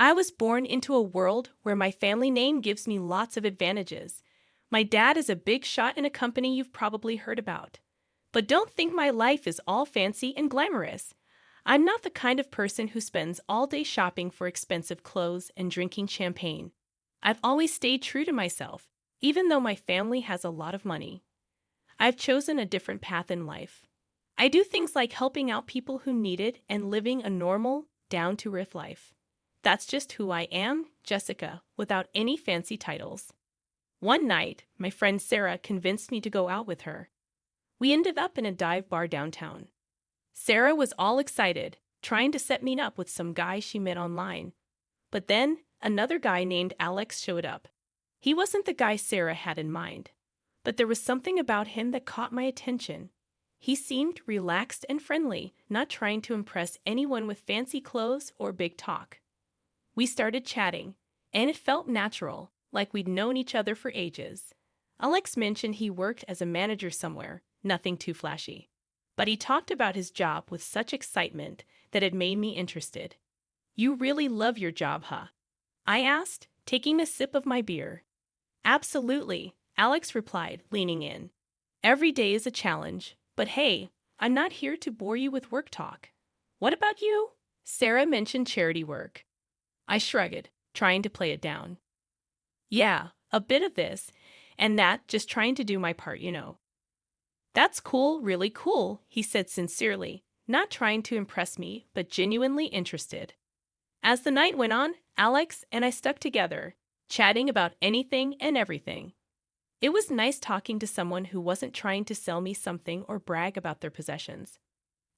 I was born into a world where my family name gives me lots of advantages. My dad is a big shot in a company you've probably heard about. But don't think my life is all fancy and glamorous. I'm not the kind of person who spends all day shopping for expensive clothes and drinking champagne. I've always stayed true to myself, even though my family has a lot of money. I've chosen a different path in life. I do things like helping out people who need it and living a normal, down-to-earth life. That's just who I am, Jessica, without any fancy titles. One night, my friend Sarah convinced me to go out with her. We ended up in a dive bar downtown. Sarah was all excited, trying to set me up with some guy she met online. But then, another guy named Alex showed up. He wasn't the guy Sarah had in mind, but there was something about him that caught my attention. He seemed relaxed and friendly, not trying to impress anyone with fancy clothes or big talk. We started chatting, and it felt natural, like we'd known each other for ages. Alex mentioned he worked as a manager somewhere, nothing too flashy. But he talked about his job with such excitement that it made me interested. "You really love your job, huh?" I asked, taking a sip of my beer. "Absolutely," Alex replied, leaning in. "Every day is a challenge, but hey, I'm not here to bore you with work talk." "What about you?" Sarah mentioned charity work. I shrugged, trying to play it down. "Yeah, a bit of this and that, just trying to do my part. "That's cool, really cool," he said sincerely, not trying to impress me, but genuinely interested. As the night went on, Alex and I stuck together, chatting about anything and everything. It was nice talking to someone who wasn't trying to sell me something or brag about their possessions.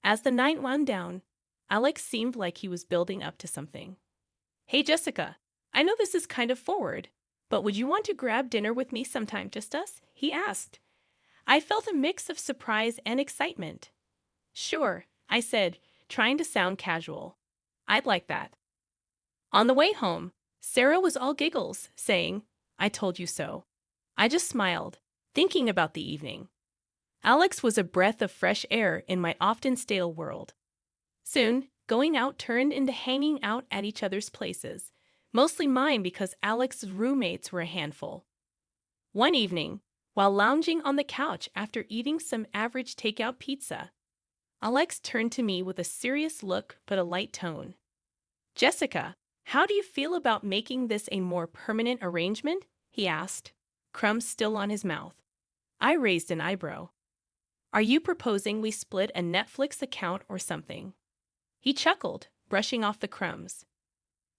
As the night wound down, Alex seemed like he was building up to something. "Hey, Jessica, I know this is kind of forward, but would you want to grab dinner with me sometime, just us?" he asked. I felt a mix of surprise and excitement. "Sure," I said, trying to sound casual. "I'd like that." On the way home, Sarah was all giggles, saying, "I told you so." I just smiled, thinking about the evening. Alex was a breath of fresh air in my often stale world. Soon, going out turned into hanging out at each other's places, mostly mine because Alex's roommates were a handful. One evening, while lounging on the couch after eating some average takeout pizza, Alex turned to me with a serious look but a light tone. "Jessica, how do you feel about making this a more permanent arrangement?" he asked, crumbs still on his mouth. I raised an eyebrow. "Are you proposing we split a Netflix account or something?" He chuckled, brushing off the crumbs.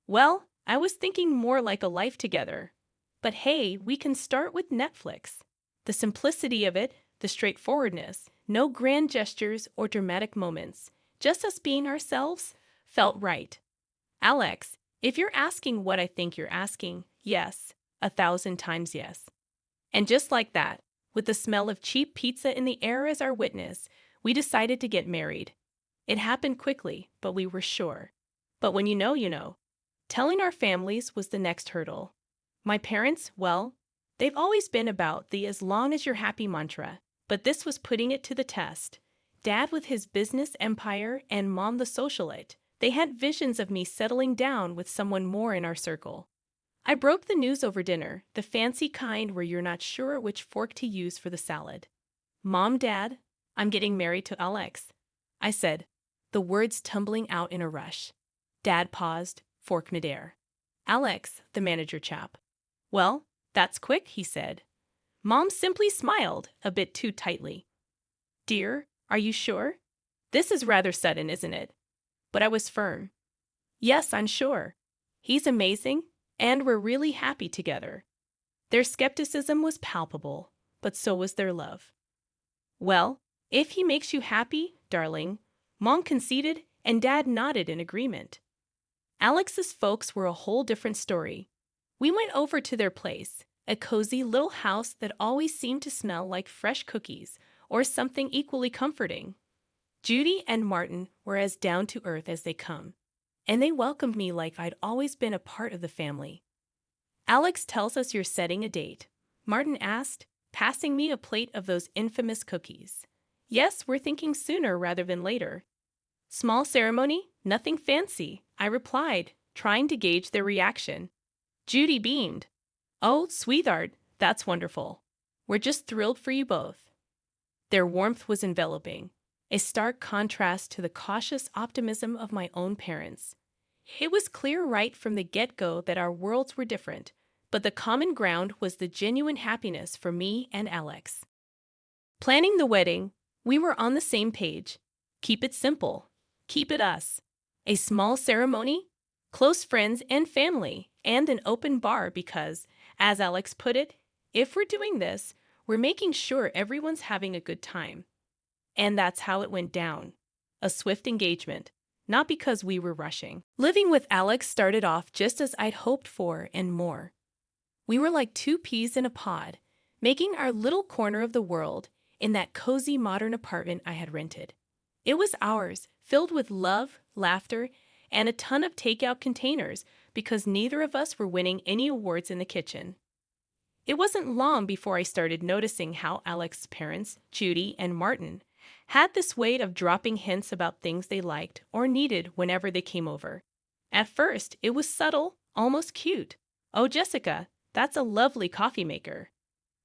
"Well, I was thinking more like a life together. But hey, we can start with Netflix. The simplicity of it, the straightforwardness, no grand gestures or dramatic moments, just us being ourselves, felt right. Alex, if you're asking what I think you're asking, yes, 1,000 times yes." And just like that, with the smell of cheap pizza in the air as our witness, we decided to get married. It happened quickly, but we were sure. But when you know, you know. Telling our families was the next hurdle. My parents, well, they've always been about the "as long as you're happy" mantra, but this was putting it to the test. Dad with his business empire and Mom the socialite, they had visions of me settling down with someone more in our circle. I broke the news over dinner, the fancy kind where you're not sure which fork to use for the salad. "Mom, Dad, I'm getting married to Alex," I said, the words tumbling out in a rush. Dad paused, fork midair. "Alex, the manager chap." "Well, that's quick," he said. Mom simply smiled, a bit too tightly. "Dear, are you sure? This is rather sudden, isn't it?" But I was firm. "Yes, I'm sure. He's amazing, and we're really happy together." Their skepticism was palpable, but so was their love. "Well, if he makes you happy, darling," Mom conceded, and Dad nodded in agreement. Alex's folks were a whole different story. We went over to their place, a cozy little house that always seemed to smell like fresh cookies or something equally comforting. Judy and Martin were as down-to-earth as they come, and they welcomed me like I'd always been a part of the family. "Alex tells us you're setting a date," Martin asked, passing me a plate of those infamous cookies. "Yes, we're thinking sooner rather than later." "Small ceremony, nothing fancy," I replied, trying to gauge their reaction. Judy beamed. "Oh, sweetheart, that's wonderful. We're just thrilled for you both." Their warmth was enveloping, a stark contrast to the cautious optimism of my own parents. It was clear right from the get-go that our worlds were different, but the common ground was the genuine happiness for me and Alex. Planning the wedding, we were on the same page. Keep it simple. Keep it us. A small ceremony, close friends and family, and an open bar because, as Alex put it, if we're doing this, we're making sure everyone's having a good time. And that's how it went down. A swift engagement, not because we were rushing. Living with Alex started off just as I'd hoped for and more. We were like two peas in a pod, making our little corner of the world in that cozy modern apartment I had rented. It was ours, filled with love, laughter, and a ton of takeout containers because neither of us were winning any awards in the kitchen. It wasn't long before I started noticing how Alex's parents, Judy and Martin, had this way of dropping hints about things they liked or needed whenever they came over. At first, it was subtle, almost cute. "Oh, Jessica, that's a lovely coffee maker."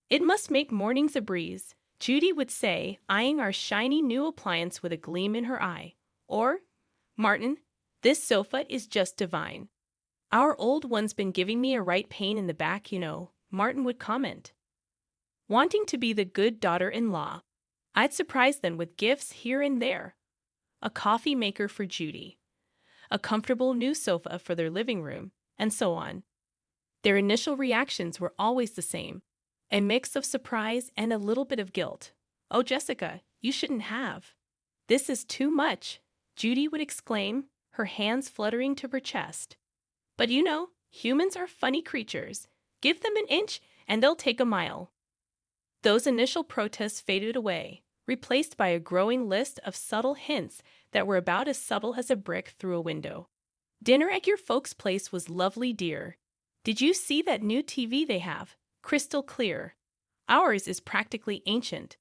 "It must make mornings a breeze," Judy would say, eyeing our shiny new appliance with a gleam in her eye. Or, "Martin, this sofa is just divine." "Our old one's been giving me a right pain in the back, you know," Martin would comment. Wanting to be the good daughter-in-law, I'd surprise them with gifts here and there. A coffee maker for Judy, a comfortable new sofa for their living room, and so on. Their initial reactions were always the same, a mix of surprise and a little bit of guilt. "Oh, Jessica, you shouldn't have. This is too much," Judy would exclaim, her hands fluttering to her chest. "But you know, humans are funny creatures. Give them an inch and they'll take a mile." Those initial protests faded away, replaced by a growing list of subtle hints that were about as subtle as a brick through a window. "Dinner at your folks' place was lovely, dear. Did you see that new TV they have? Crystal clear. Ours is practically ancient."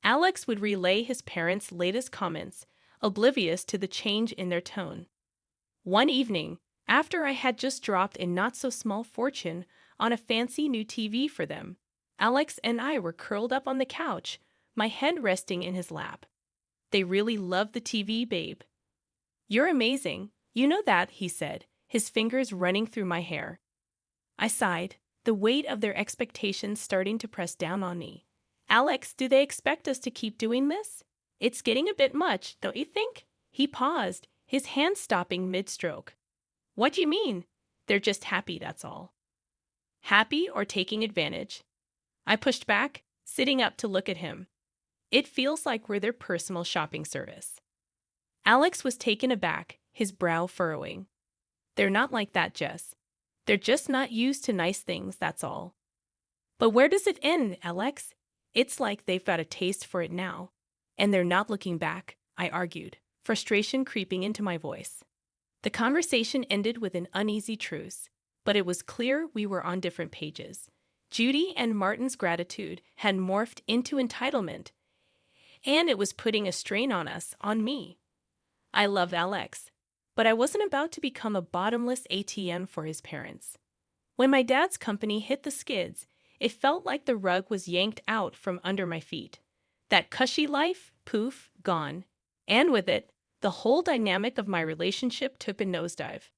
Alex would relay his parents' latest comments, oblivious to the change in their tone. One evening, after I had just dropped a not-so-small fortune on a fancy new TV for them, Alex and I were curled up on the couch, my head resting in his lap. "They really love the TV, babe." "You're amazing. You know that," he said, his fingers running through my hair. I sighed, the weight of their expectations starting to press down on me. "Alex, do they expect us to keep doing this? It's getting a bit much, don't you think?" He paused, his hand stopping mid-stroke. "What do you mean?" "They're just happy, that's all." "Happy or taking advantage?" I pushed back, sitting up to look at him. "It feels like we're their personal shopping service." Alex was taken aback, his brow furrowing. "They're not like that, Jess. They're just not used to nice things, that's all." "But where does it end, Alex? It's like they've got a taste for it now, and they're not looking back," I argued, frustration creeping into my voice. The conversation ended with an uneasy truce, but it was clear we were on different pages. Judy and Martin's gratitude had morphed into entitlement, and it was putting a strain on me. I loved Alex, but I wasn't about to become a bottomless ATM for his parents. When my dad's company hit the skids, it felt like the rug was yanked out from under my feet. That cushy life, poof, gone. And with it, the whole dynamic of my relationship took a nosedive.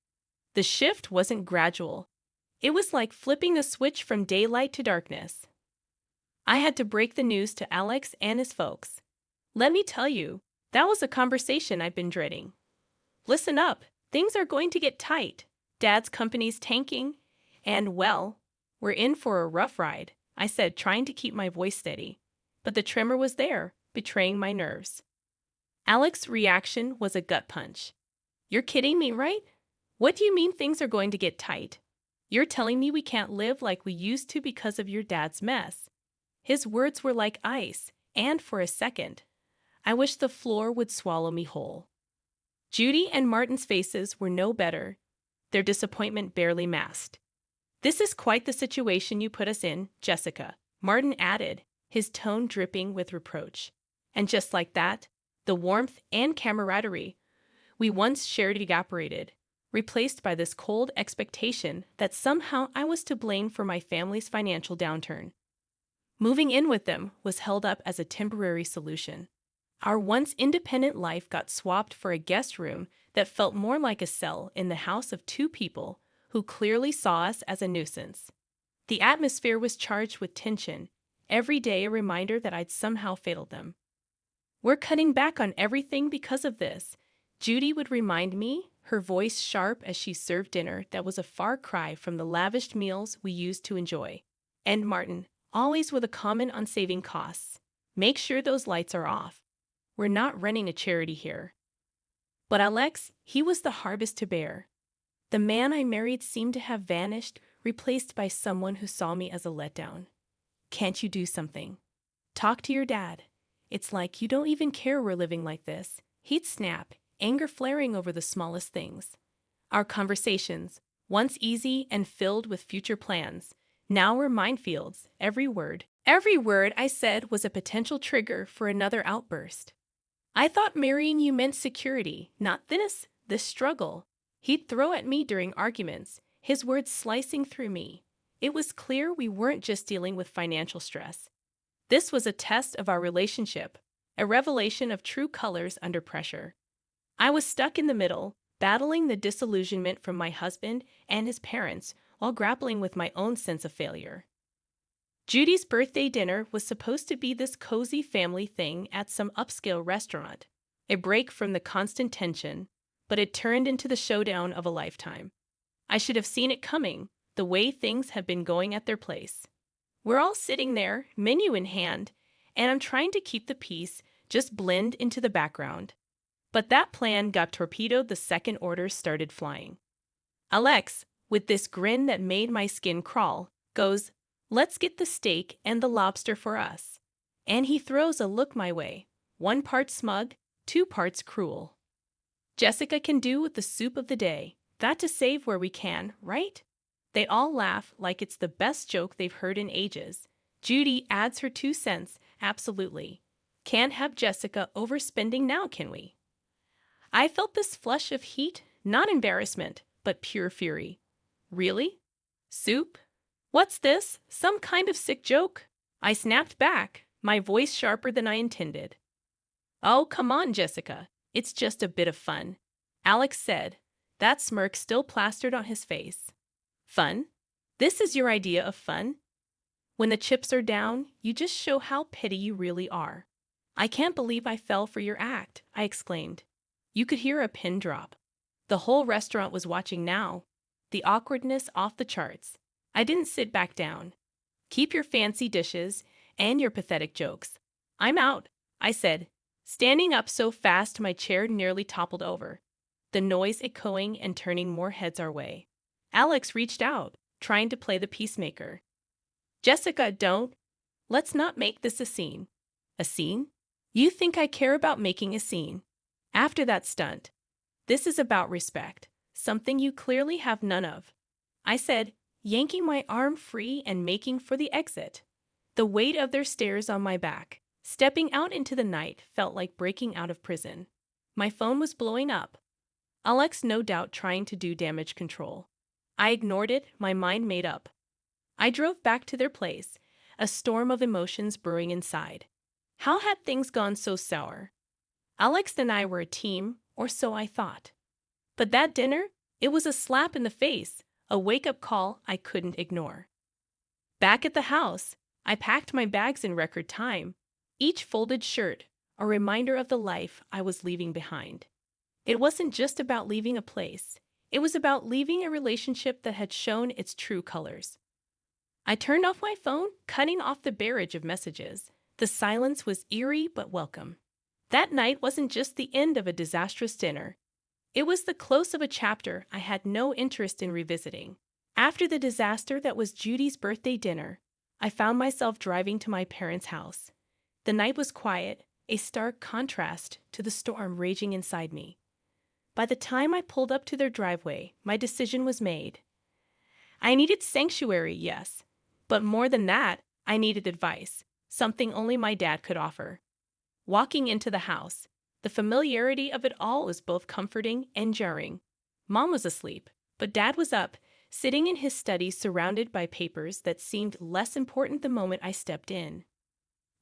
The shift wasn't gradual. It was like flipping a switch from daylight to darkness. I had to break the news to Alex and his folks. "Let me tell you, that was a conversation I've been dreading. Listen up, things are going to get tight. Dad's company's tanking, and, well, we're in for a rough ride," I said, trying to keep my voice steady. But the tremor was there, betraying my nerves. Alex's reaction was a gut punch. "You're kidding me, right? What do you mean things are going to get tight? You're telling me we can't live like we used to because of your dad's mess." His words were like ice, and for a second, I wished the floor would swallow me whole. Judy and Martin's faces were no better, their disappointment barely masked. "This is quite the situation you put us in, Jessica," Martin added, his tone dripping with reproach. And just like that, the warmth and camaraderie we once shared evaporated. replaced by this cold expectation that somehow I was to blame for my family's financial downturn. Moving in with them was held up as a temporary solution. Our once independent life got swapped for a guest room that felt more like a cell in the house of two people who clearly saw us as a nuisance. The atmosphere was charged with tension, every day a reminder that I'd somehow failed them. "We're cutting back on everything because of this," Judy would remind me, her voice sharp as she served dinner that was a far cry from the lavish meals we used to enjoy. And Martin, always with a comment on saving costs. "Make sure those lights are off. We're not running a charity here." But Alex, he was the hardest to bear. The man I married seemed to have vanished, replaced by someone who saw me as a letdown. "Can't you do something? Talk to your dad. It's like you don't even care we're living like this." He'd snap, anger flaring over the smallest things. Our conversations, once easy and filled with future plans, now were minefields. Every word I said was a potential trigger for another outburst. "I thought marrying you meant security, not this struggle." He'd throw at me during arguments, his words slicing through me. It was clear we weren't just dealing with financial stress. This was a test of our relationship, a revelation of true colors under pressure. I was stuck in the middle, battling the disillusionment from my husband and his parents while grappling with my own sense of failure. Judy's birthday dinner was supposed to be this cozy family thing at some upscale restaurant, a break from the constant tension, but it turned into the showdown of a lifetime. I should have seen it coming, the way things have been going at their place. We're all sitting there, menu in hand, and I'm trying to keep the peace, just blend into the background. But that plan got torpedoed the second orders started flying. Alex, with this grin that made my skin crawl, goes, "Let's get the steak and the lobster for us." And he throws a look my way, 1 part smug, 2 parts cruel. "Jessica can do with the soup of the day. That to save where we can, right?" They all laugh like it's the best joke they've heard in ages. Judy adds her 2 cents, "Absolutely. Can't have Jessica overspending now, can we?" I felt this flush of heat, not embarrassment, but pure fury. "Really? Soup? What's this? Some kind of sick joke?" I snapped back, my voice sharper than I intended. "Oh, come on, Jessica. It's just a bit of fun," Alex said, that smirk still plastered on his face. "Fun? This is your idea of fun? When the chips are down, you just show how petty you really are." "I can't believe I fell for your act," I exclaimed. You could hear a pin drop. The whole restaurant was watching now, the awkwardness off the charts. I didn't sit back down. "Keep your fancy dishes and your pathetic jokes. I'm out," I said, standing up so fast my chair nearly toppled over, the noise echoing and turning more heads our way. Alex reached out, trying to play the peacemaker. "Jessica, don't. Let's not make this a scene." "A scene? You think I care about making a scene? After that stunt. This is about respect, something you clearly have none of," I said, yanking my arm free and making for the exit. The weight of their stares on my back, stepping out into the night, felt like breaking out of prison. My phone was blowing up. Alex no doubt trying to do damage control. I ignored it, my mind made up. I drove back to their place, a storm of emotions brewing inside. How had things gone so sour? Alex and I were a team, or so I thought. But that dinner, it was a slap in the face, a wake-up call I couldn't ignore. Back at the house, I packed my bags in record time, each folded shirt, a reminder of the life I was leaving behind. It wasn't just about leaving a place. It was about leaving a relationship that had shown its true colors. I turned off my phone, cutting off the barrage of messages. The silence was eerie but welcome. That night wasn't just the end of a disastrous dinner. It was the close of a chapter I had no interest in revisiting. After the disaster that was Judy's birthday dinner, I found myself driving to my parents' house. The night was quiet, a stark contrast to the storm raging inside me. By the time I pulled up to their driveway, my decision was made. I needed sanctuary, yes, but more than that, I needed advice, something only my dad could offer. Walking into the house, the familiarity of it all was both comforting and jarring. Mom was asleep, but Dad was up, sitting in his study surrounded by papers that seemed less important the moment I stepped in.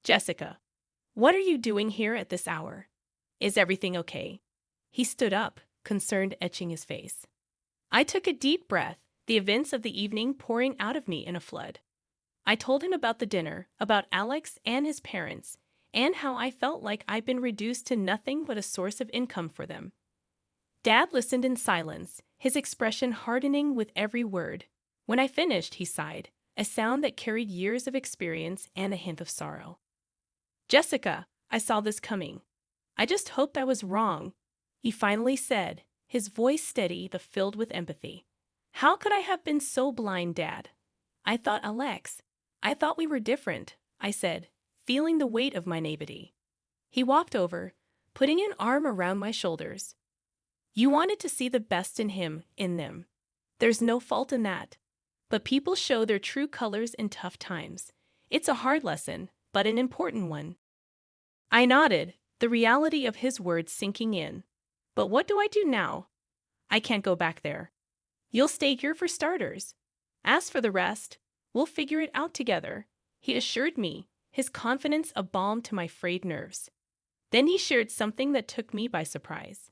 Jessica, what are you doing here at this hour? Is everything okay? He stood up, concern etching his face. I took a deep breath, the events of the evening pouring out of me in a flood. I told him about the dinner, about Alex and his parents, and how I felt like I'd been reduced to nothing but a source of income for them. Dad listened in silence, his expression hardening with every word. When I finished, he sighed, a sound that carried years of experience and a hint of sorrow. Jessica, I saw this coming. I just hoped I was wrong, he finally said, his voice steady but filled with empathy. How could I have been so blind, Dad? I thought I thought we were different, I said, feeling the weight of my naivety. He walked over, putting an arm around my shoulders. You wanted to see the best in him, in them. There's no fault in that. But people show their true colors in tough times. It's a hard lesson, but an important one. I nodded, the reality of his words sinking in. But what do I do now? I can't go back there. You'll stay here for starters. As for the rest, we'll figure it out together, he assured me, his confidence a balm to my frayed nerves. Then he shared something that took me by surprise.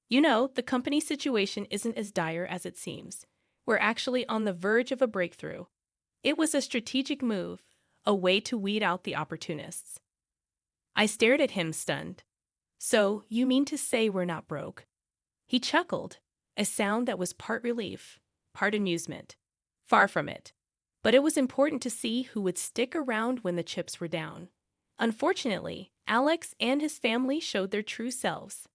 You know, the company situation isn't as dire as it seems. We're actually on the verge of a breakthrough. It was a strategic move, a way to weed out the opportunists. I stared at him, stunned. So, you mean to say we're not broke? He chuckled, a sound that was part relief, part amusement. Far from it. But it was important to see who would stick around when the chips were down. Unfortunately, Alex and his family showed their true selves.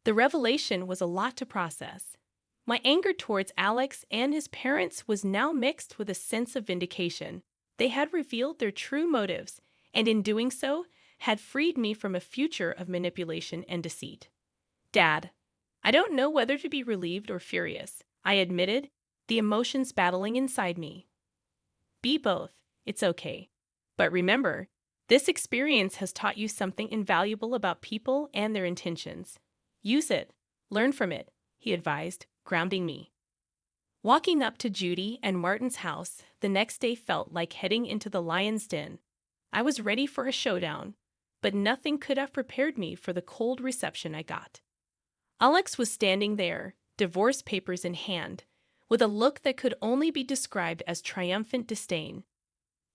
The revelation was a lot to process. My anger towards Alex and his parents was now mixed with a sense of vindication. They had revealed their true motives, and in doing so, had freed me from a future of manipulation and deceit. Dad, I don't know whether to be relieved or furious, I admitted, the emotions battling inside me. Be both, it's okay. But remember, this experience has taught you something invaluable about people and their intentions. Use it, learn from it, he advised, grounding me. Walking up to Judy and Martin's house the next day felt like heading into the lion's den. I was ready for a showdown, but nothing could have prepared me for the cold reception I got. Alex was standing there, divorce papers in hand, with a look that could only be described as triumphant disdain.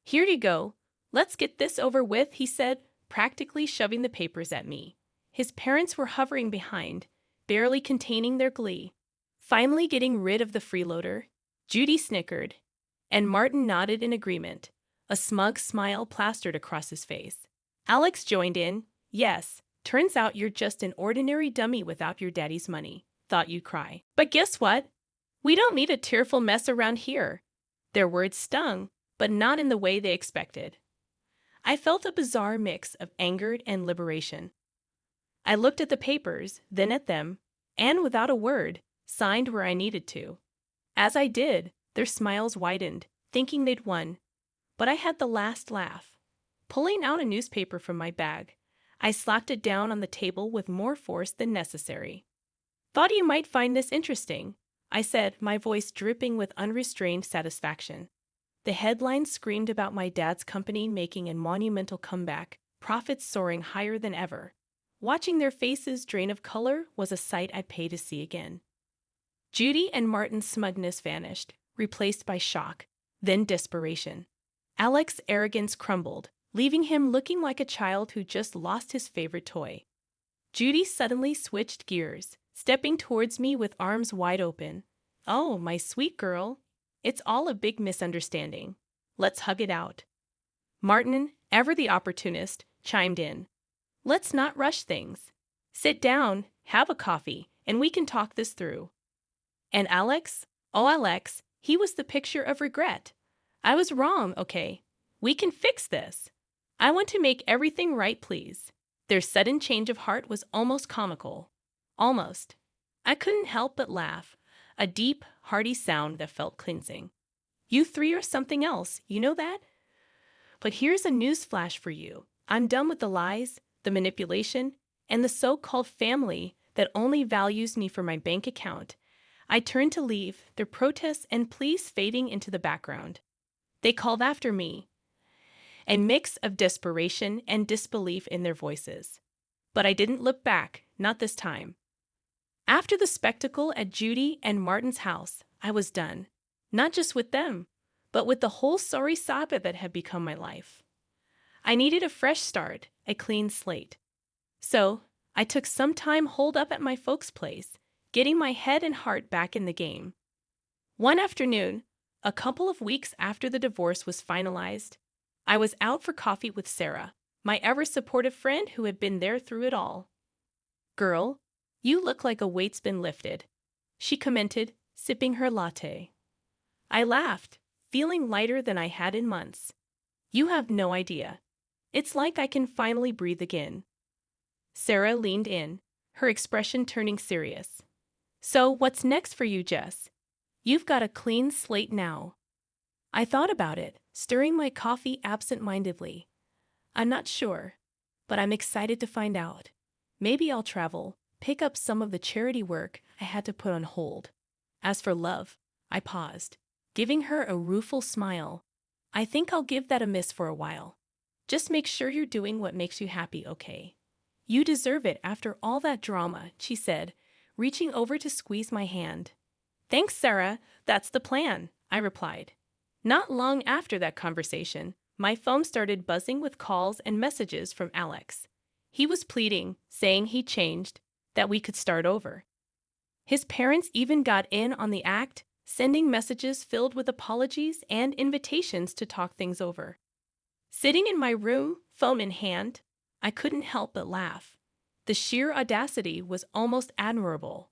Here you go. Let's get this over with, he said, practically shoving the papers at me. His parents were hovering behind, barely containing their glee. Finally getting rid of the freeloader, Judy snickered, and Martin nodded in agreement, a smug smile plastered across his face. Alex joined in. Yes, turns out you're just an ordinary dummy without your daddy's money. Thought you'd cry. But guess what? We don't need a tearful mess around here. Their words stung, but not in the way they expected. I felt a bizarre mix of anger and liberation. I looked at the papers, then at them, and without a word, signed where I needed to. As I did, their smiles widened, thinking they'd won. But I had the last laugh. Pulling out a newspaper from my bag, I slapped it down on the table with more force than necessary. Thought you might find this interesting, I said, my voice dripping with unrestrained satisfaction. The headlines screamed about my dad's company making a monumental comeback, profits soaring higher than ever. Watching their faces drain of color was a sight I'd pay to see again. Judy and Martin's smugness vanished, replaced by shock, then desperation. Alex's arrogance crumbled, leaving him looking like a child who just lost his favorite toy. Judy suddenly switched gears, stepping towards me with arms wide open. Oh, my sweet girl. It's all a big misunderstanding. Let's hug it out. Martin, ever the opportunist, chimed in. Let's not rush things. Sit down, have a coffee, and we can talk this through. And Alex? Oh, Alex, he was the picture of regret. I was wrong, okay? We can fix this. I want to make everything right, please. Their sudden change of heart was almost comical. Almost. I couldn't help but laugh, a deep, hearty sound that felt cleansing. You three are something else, you know that? But here's a news flash for you. I'm done with the lies, the manipulation, and the so-called family that only values me for my bank account. I turned to leave, their protests and pleas fading into the background. They called after me, a mix of desperation and disbelief in their voices. But I didn't look back, not this time. After the spectacle at Judy and Martin's house, I was done. Not just with them, but with the whole sorry saga that had become my life. I needed a fresh start, a clean slate. So, I took some time holed up at my folks' place, getting my head and heart back in the game. One afternoon, a couple of weeks after the divorce was finalized, I was out for coffee with Sarah, my ever-supportive friend who had been there through it all. "Girl, you look like a weight's been lifted," she commented, sipping her latte. I laughed, feeling lighter than I had in months. "You have no idea. It's like I can finally breathe again." Sarah leaned in, her expression turning serious. "So what's next for you, Jess? You've got a clean slate now." I thought about it, stirring my coffee absent-mindedly. "I'm not sure, but I'm excited to find out. Maybe I'll travel, pick up some of the charity work I had to put on hold. As for love," I paused, giving her a rueful smile. "I think I'll give that a miss for a while. Just make sure you're doing what makes you happy, okay? You deserve it after all that drama," she said, reaching over to squeeze my hand. "Thanks, Sarah. That's the plan," I replied. Not long after that conversation, my phone started buzzing with calls and messages from Alex. He was pleading, saying he changed, that we could start over. His parents even got in on the act, sending messages filled with apologies and invitations to talk things over. Sitting in my room, phone in hand, I couldn't help but laugh. The sheer audacity was almost admirable.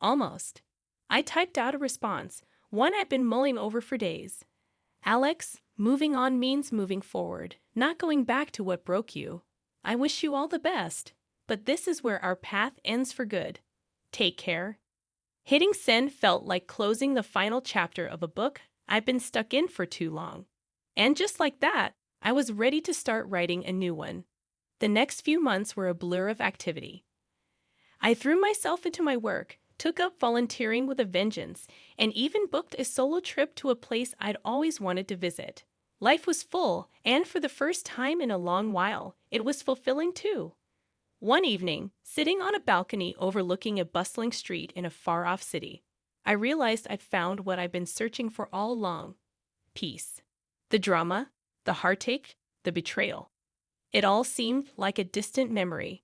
Almost. I typed out a response, one I'd been mulling over for days. "Alex, moving on means moving forward, not going back to what broke you. I wish you all the best, but this is where our path ends for good. Take care." Hitting send felt like closing the final chapter of a book I'd been stuck in for too long. And just like that, I was ready to start writing a new one. The next few months were a blur of activity. I threw myself into my work, took up volunteering with a vengeance, and even booked a solo trip to a place I'd always wanted to visit. Life was full, and for the first time in a long while, it was fulfilling too. One evening, sitting on a balcony overlooking a bustling street in a far-off city, I realized I'd found what I'd been searching for all along: peace. The drama, the heartache, the betrayal. It all seemed like a distant memory.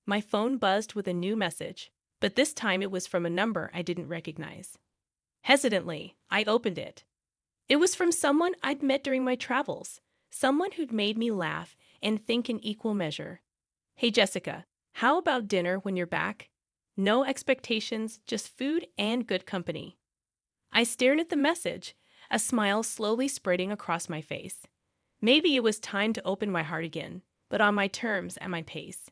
My phone buzzed with a new message, but this time it was from a number I didn't recognize. Hesitantly, I opened it. It was from someone I'd met during my travels, someone who'd made me laugh and think in equal measure. "Hey Jessica, how about dinner when you're back? No expectations, just food and good company." I stared at the message, a smile slowly spreading across my face. Maybe it was time to open my heart again, but on my terms and my pace.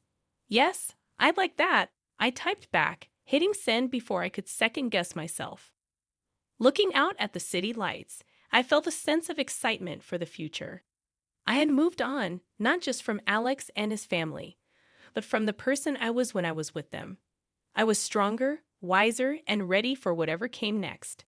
"Yes, I'd like that," I typed back, hitting send before I could second-guess myself. Looking out at the city lights, I felt a sense of excitement for the future. I had moved on, not just from Alex and his family, but from the person I was when I was with them. I was stronger, wiser, and ready for whatever came next.